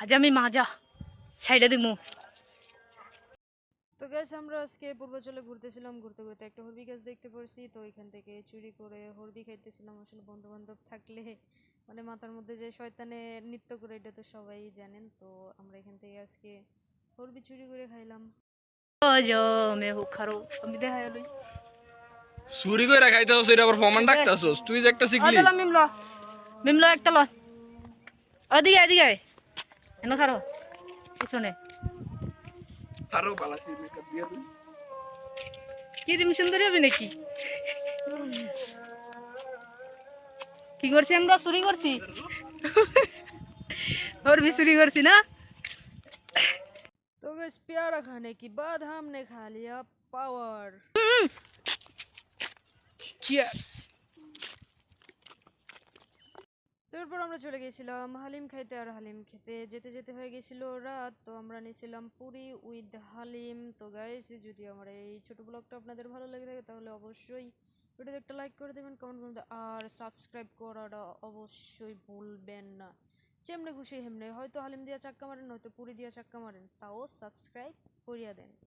আজ আমি মাজা সাইডে দিমু। তো গ্যাস আমরা আজকে পূর্বাচলে ঘুরতেছিলাম, ঘুরতে ঘুরতে একটা হরবি গাছ দেখতে পারছি। তো এখান থেকে চুরি করে হরবি খাইতেছিলাম। আসলে বন্ধু বান্ধব থাকলে মানে মাথার মধ্যে যে শয়তানে নৃত্য করে এটা তো সবাই জানেন। তো আমরা এখান থেকে আজকে হরবি চুরি করে খাইলাম। মে হো খারো আমি দেখাই লই চুরি করে খাইতেছস, এটা আবার প্রমাণ রাখতেছস? তুই যে একটা শিখলি। আদলা মিমলো মিমলো একটা ল ওদিকে এদিকে এনো খারো পিছনে আরো বালা কি মেকআপ দিয়ে দিই। কি রিম সুন্দরী হবে নাকি? কি করছি আমরা? চুরি করছি। और भी चुरी करছি না? तो गैस प्यारा खाने के बाद हमने खा लिया पावर। চিয়ার্স। তো এরপর আমরা চলে গেছিলাম হালিম খাইতে, আর হালিম খেতে যেতে যেতে হয়ে গেছিল রাত। তো আমরা নিয়েছিলাম পুরি উইথ হালিম। তো গাইস, যদি আমার এই ছোট ব্লগটা আপনাদের ভালো লেগে থাকে তাহলে অবশ্যই ভিডিওতে একটা লাইক করে দেবেন, কমেন্ট করে দেবেন, আর সাবস্ক্রাইব করাটা অবশ্যই ভুলবেন না। যেমনে খুশি হেমনে, হয়তো হালিম দিয়া চাক্কা মারেন, হয়তো পুরি দিয়া চাক্কা মারেন, তাও সাবস্ক্রাইব করিয়া দেন।